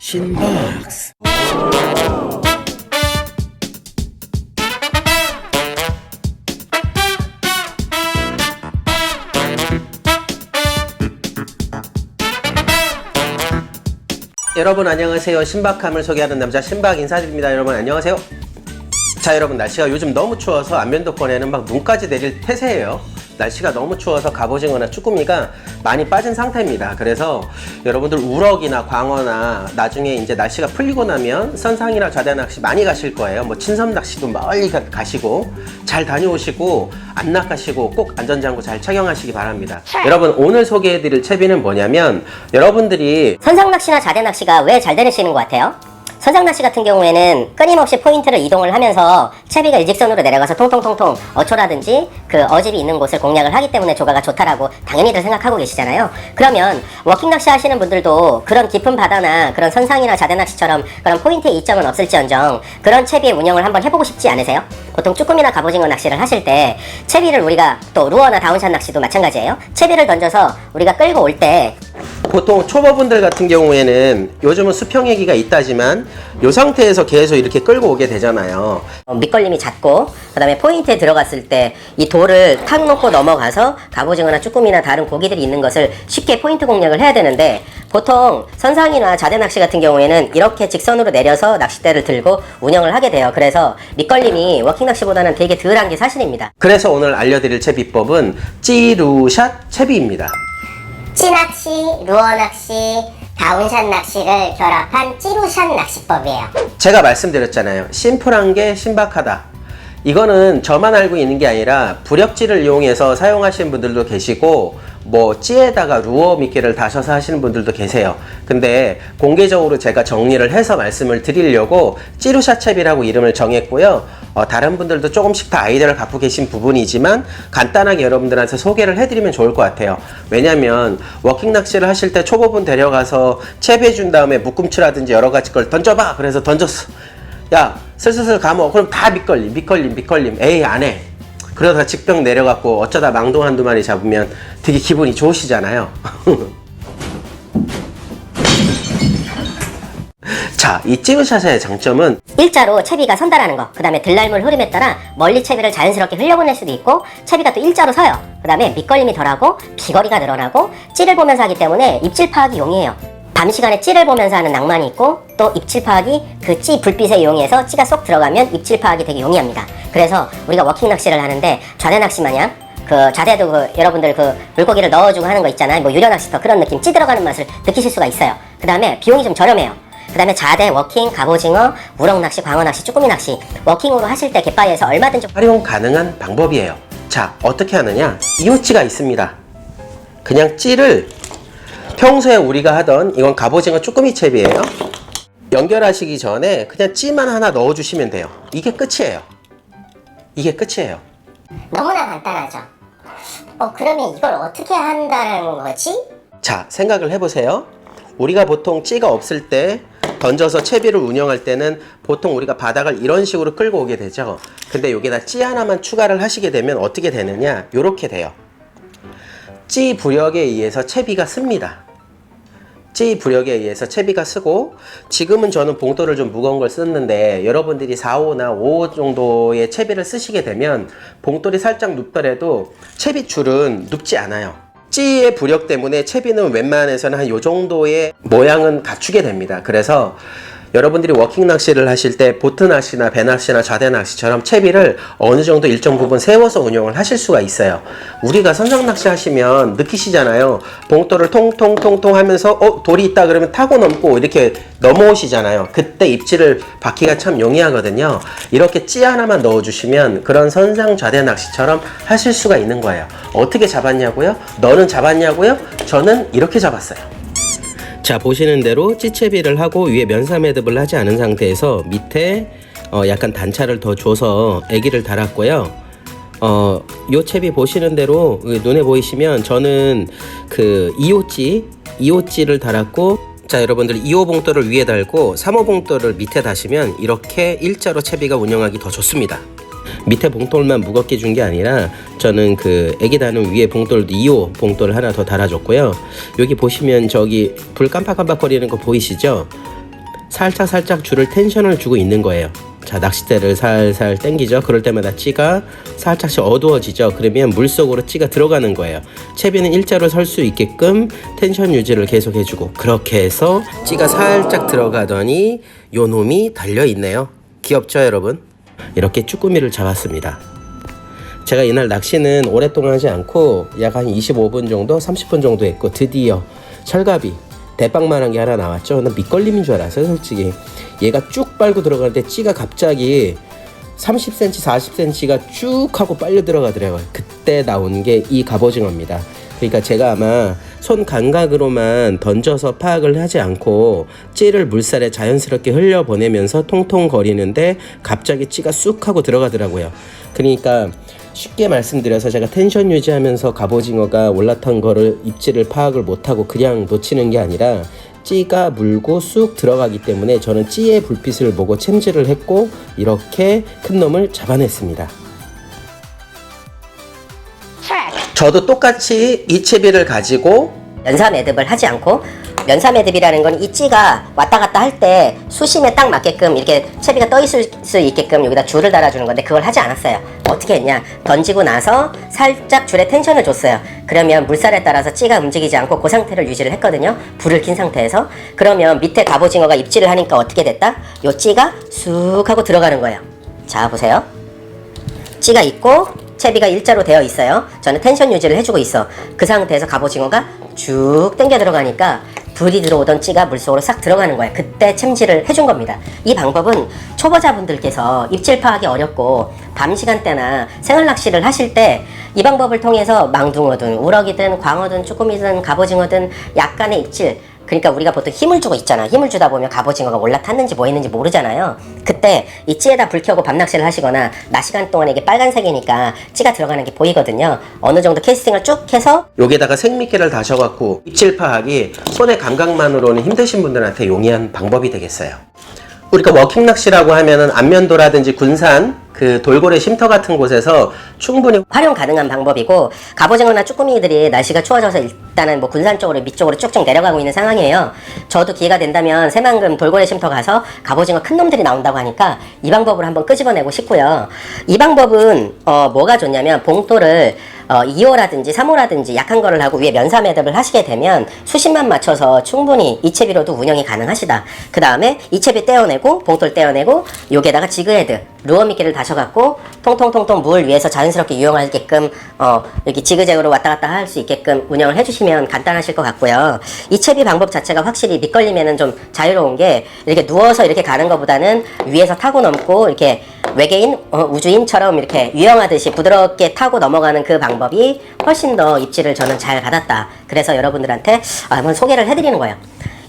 신박스. 여러분 안녕하세요. 신박함을 소개하는 남자 신박 인사드립니다. 여러분 안녕하세요. 자, 여러분 날씨가 요즘 너무 추워서 안면도권에는 막 눈까지 내릴 태세예요. 날씨가 너무 추워서 갑오징어나 쭈꾸미가 많이 빠진 상태입니다. 그래서 여러분들 우럭이나 광어나 나중에 이제 날씨가 풀리고 나면 선상이나 좌대 낚시 많이 가실 거예요. 뭐 친섬 낚시도 멀리 가시고 잘 다녀오시고 안 낚아시고 꼭 안전장구 잘 착용하시기 바랍니다. 여러분 오늘 소개해드릴 채비는 뭐냐면, 여러분들이 선상 낚시나 좌대 낚시가 왜 잘 되시는 것 같아요? 선상 낚시 같은 경우에는 끊임없이 포인트를 이동을 하면서 채비가 일직선으로 내려가서 통통통통 어초라든지 그 어집이 있는 곳을 공략을 하기 때문에 조가가 좋다라고 당연히들 생각하고 계시잖아요. 그러면 워킹 낚시 하시는 분들도 그런 깊은 바다나 그런 선상이나 좌대 낚시처럼 그런 포인트의 이점은 없을지언정 그런 채비의 운영을 한번 해보고 싶지 않으세요? 보통 쭈꾸미나 갑오징어 낚시를 하실 때 채비를 우리가 또 루어나 다운샷 낚시도 마찬가지예요. 채비를 던져서 우리가 끌고 올 때 보통 초보분들 같은 경우에는 요즘은 수평얘기가 있다지만 이 상태에서 계속 이렇게 끌고 오게 되잖아요. 밑걸림이 잦고 그 다음에 포인트에 들어갔을 때 이 돌을 탁 놓고 넘어가서 갑오징어나 쭈꾸미나 다른 고기들이 있는 것을 쉽게 포인트 공략을 해야 되는데, 보통 선상이나 좌대 낚시 같은 경우에는 이렇게 직선으로 내려서 낚싯대를 들고 운영을 하게 돼요. 그래서 밑걸림이 워킹 낚시보다는 되게 덜한 게 사실입니다. 그래서 오늘 알려드릴 채비법은 찌루샷 채비입니다. 찌낚시, 루어낚시, 다운샷 낚시를 결합한 찌루샷 낚시법이에요. 제가 말씀드렸잖아요. 심플한 게 신박하다. 이거는 저만 알고 있는 게 아니라 부력찌를 이용해서 사용하시는 분들도 계시고, 뭐 찌에다가 루어 미끼를 다셔서 하시는 분들도 계세요. 근데 공개적으로 제가 정리를 해서 말씀을 드리려고 찌루샷 채비라고 이름을 정했고요. 다른 분들도 조금씩 다 아이디어를 갖고 계신 부분이지만 간단하게 여러분들한테 소개를 해드리면 좋을 것 같아요. 왜냐면 워킹 낚시를 하실 때 초보분 데려가서 채비해 준 다음에 묶음치라든지 여러 가지 걸 던져봐, 그래서 던졌어. 야 슬슬슬 감어. 그럼 다 밑걸림. 에이 안 해. 그러다가 직병 내려갖고 어쩌다 망동 한두 마리 잡으면 되게 기분이 좋으시잖아요. 자, 이 찌루샷의 장점은 일자로 채비가 선다라는 거, 그 다음에 들날물 흐름에 따라 멀리 채비를 자연스럽게 흘려보낼 수도 있고, 채비가 또 일자로 서요. 그 다음에 밑걸림이 덜하고 비거리가 늘어나고 찌를 보면서 하기 때문에 입질 파악이 용이해요. 밤 시간에 찌를 보면서 하는 낭만이 있고, 또 입질 파악이 그 찌 불빛에 이용해서 찌가 쏙 들어가면 입질 파악이 되게 용이합니다. 그래서 우리가 워킹 낚시를 하는데 좌대 낚시 마냥 그 좌대도 여러분들 그 물고기를 넣어주고 하는 거 있잖아요. 뭐 유료 낚시터 그런 느낌, 찌 들어가는 맛을 느끼실 수가 있어요. 그 다음에 비용이 좀 저렴해요. 그 다음에 좌대, 워킹, 갑오징어, 우럭 낚시, 광어 낚시, 쭈꾸미 낚시 워킹으로 하실 때 갯바위에서 얼마든지 활용 가능한 방법이에요. 자, 어떻게 하느냐? 이호찌가 있습니다. 그냥 찌를 평소에 우리가 하던, 이건 갑오징어 쭈꾸미 채비예요. 연결하시기 전에 그냥 찌만 하나 넣어주시면 돼요. 이게 끝이에요. 너무나 간단하죠. 그러면 이걸 어떻게 한다는 거지? 자, 생각을 해보세요. 우리가 보통 찌가 없을 때 던져서 채비를 운영할 때는 보통 우리가 바닥을 이런 식으로 끌고 오게 되죠. 근데 여기다 찌 하나만 추가를 하시게 되면 어떻게 되느냐? 요렇게 돼요. 찌 부력에 의해서 채비가 씁니다. 찌 부력에 의해서 채비가 쓰고, 지금은 저는 봉돌을 좀 무거운 걸 썼는데 여러분들이 4호나 5호 정도의 채비를 쓰시게 되면 봉돌이 살짝 눕더라도 채비 줄은 눕지 않아요. 찌의 부력 때문에 채비는 웬만해서는 한 요 정도의 모양은 갖추게 됩니다. 그래서 여러분들이 워킹 낚시를 하실 때 보트 낚시나 배 낚시나 좌대 낚시처럼 채비를 어느 정도 일정 부분 세워서 운영을 하실 수가 있어요. 우리가 선상 낚시 하시면 느끼시잖아요. 봉돌을 통통통통 하면서 돌이 있다 그러면 타고 넘고 이렇게 넘어오시잖아요. 그때 입질을 받기가 참 용이하거든요. 이렇게 찌 하나만 넣어주시면 그런 선상 좌대 낚시처럼 하실 수가 있는 거예요. 어떻게 잡았냐고요? 너는 잡았냐고요? 저는 이렇게 잡았어요. 자, 보시는 대로 찌채비를 하고 위에 면사 매듭을 하지 않은 상태에서 밑에 약간 단차를 더 줘서 애기를 달았고요. 요 채비 보시는 대로 눈에 보이시면 저는 그 2호찌를 달았고, 자, 여러분들 2호 봉돌을 위에 달고 3호 봉돌을 밑에 다시면 이렇게 일자로 채비가 운영하기 더 좋습니다. 밑에 봉돌만 무겁게 준 게 아니라 저는 그 애기 다는 위에 봉돌도 2호 봉돌 하나 더 달아줬고요. 여기 보시면 저기 불 깜빡깜빡거리는 거 보이시죠? 살짝 줄을 텐션을 주고 있는 거예요. 자, 낚싯대를 살살 당기죠. 그럴 때마다 찌가 살짝씩 어두워지죠. 그러면 물속으로 찌가 들어가는 거예요. 채비는 일자로 설 수 있게끔 텐션 유지를 계속 해주고, 그렇게 해서 찌가 살짝 들어가더니 요 놈이 달려있네요. 귀엽죠 여러분? 이렇게 쭈꾸미를 잡았습니다. 제가 이날 낚시는 오랫동안 하지 않고 약 한 25분 정도 30분 정도 했고, 드디어 철갑이 대빵만한 게 하나 나왔죠. 난 밑걸림인 줄 알았어요 솔직히. 얘가 쭉 빨고 들어가는데 찌가 갑자기 30cm 40cm가 쭉 하고 빨려 들어가더라고요. 그때 나온 게 이 갑오징어입니다. 그러니까 제가 아마 손 감각으로만 던져서 파악을 하지 않고 찌를 물살에 자연스럽게 흘려보내면서 통통 거리는데 갑자기 찌가 쑥 하고 들어가더라고요. 그러니까 쉽게 말씀드려서 제가 텐션 유지하면서 갑오징어가 올라탄 거를 입질을 파악을 못하고 그냥 놓치는 게 아니라 찌가 물고 쑥 들어가기 때문에 저는 찌의 불빛을 보고 챔질을 했고 이렇게 큰 놈을 잡아냈습니다. 저도 똑같이 이 채비를 가지고 연사 매듭을 하지 않고, 연사 매듭이라는 건 이 찌가 왔다 갔다 할 때 수심에 딱 맞게끔 이렇게 채비가 떠 있을 수 있게끔 여기다 줄을 달아주는 건데, 그걸 하지 않았어요. 어떻게 했냐, 던지고 나서 살짝 줄에 텐션을 줬어요. 그러면 물살에 따라서 찌가 움직이지 않고 그 상태를 유지를 했거든요. 불을 킨 상태에서. 그러면 밑에 갑오징어가 입질을 하니까 어떻게 됐다? 요 찌가 쑥 하고 들어가는 거예요. 자 보세요. 찌가 있고 채비가 일자로 되어 있어요. 저는 텐션 유지를 해주고 있어. 그 상태에서 갑오징어가 쭉 당겨 들어가니까 불이 들어오던 찌가 물속으로 싹 들어가는 거예요. 그때 챔질을 해준 겁니다. 이 방법은 초보자분들께서 입질 파악이 어렵고 밤 시간대나 생활 낚시를 하실 때 이 방법을 통해서 망둥어든 우럭이든 광어든 쭈꾸미든 갑오징어든 약간의 입질, 그러니까 우리가 보통 힘을 주고 있잖아. 힘을 주다 보면 갑오징어가 올라탔는지 뭐 했는지 모르잖아요. 그때 이 찌에다 불 켜고 밤낚시를 하시거나 낮 시간 동안에 이게 빨간색이니까 찌가 들어가는 게 보이거든요. 어느 정도 캐스팅을 쭉 해서 여기에다가 생미끼를 다셔갖고 입질 파악이 손의 감각만으로는 힘드신 분들한테 용이한 방법이 되겠어요. 우리가 워킹 낚시라고 하면은 안면도라든지 군산 그 돌고래 쉼터 같은 곳에서 충분히 활용 가능한 방법이고, 갑오징어나 쭈꾸미들이 날씨가 추워져서 일단은 뭐 군산 쪽으로 밑쪽으로 쭉쭉 내려가고 있는 상황이에요. 저도 기회가 된다면 새만금 돌고래 쉼터 가서 갑오징어 큰 놈들이 나온다고 하니까 이 방법을 한번 끄집어내고 싶고요. 이 방법은 뭐가 좋냐면, 봉돌을 2호라든지 3호라든지 약한 거를 하고 위에 면사 매듭을 하시게 되면 수심만 맞춰서 충분히 이 채비로도 운영이 가능하시다. 그 다음에 이 채비 떼어내고 봉돌 떼어내고 여기에다가 지그헤드 루어 미끼를 다셔갖고 통통통통 물 위에서 자연스럽게 유용하게끔 이렇게 지그재그로 왔다 갔다 할 수 있게끔 운영을 해주시면 간단하실 것 같고요. 이 채비 방법 자체가 확실히 밑걸림에는 좀 자유로운 게, 이렇게 누워서 이렇게 가는 것보다는 위에서 타고 넘고 이렇게 외계인, 우주인처럼 이렇게 유영하듯이 부드럽게 타고 넘어가는 그 방법이 훨씬 더 입질을 저는 잘 받았다. 그래서 여러분들한테 한번 소개를 해드리는 거예요.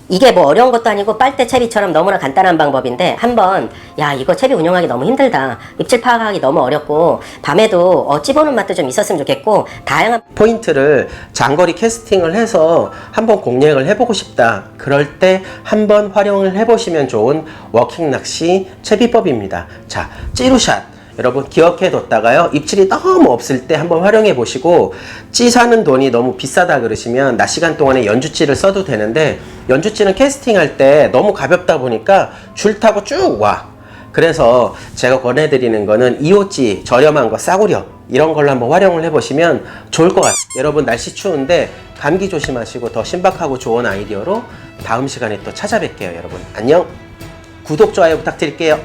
이게 뭐 어려운 것도 아니고 빨대 채비처럼 너무나 간단한 방법인데, 한번 야 이거 채비 운영하기 너무 힘들다, 입질 파악하기 너무 어렵고 밤에도 찝어놓은 맛도 좀 있었으면 좋겠고, 다양한 포인트를 장거리 캐스팅을 해서 한번 공략을 해보고 싶다, 그럴 때 한번 활용을 해보시면 좋은 워킹 낚시 채비법입니다. 자, 찌루샷 여러분 기억해뒀다가요, 입질이 너무 없을 때 한번 활용해 보시고, 찌 사는 돈이 너무 비싸다 그러시면 낮 시간 동안에 연주찌를 써도 되는데, 연주찌는 캐스팅할 때 너무 가볍다 보니까 줄 타고 쭉 와. 그래서 제가 권해드리는 거는 2호찌 저렴한 거 싸구려 이런 걸로 한번 활용을 해보시면 좋을 것 같아요. 여러분 날씨 추운데 감기 조심하시고 더 신박하고 좋은 아이디어로 다음 시간에 또 찾아뵐게요. 여러분 안녕. 구독 좋아요 부탁드릴게요.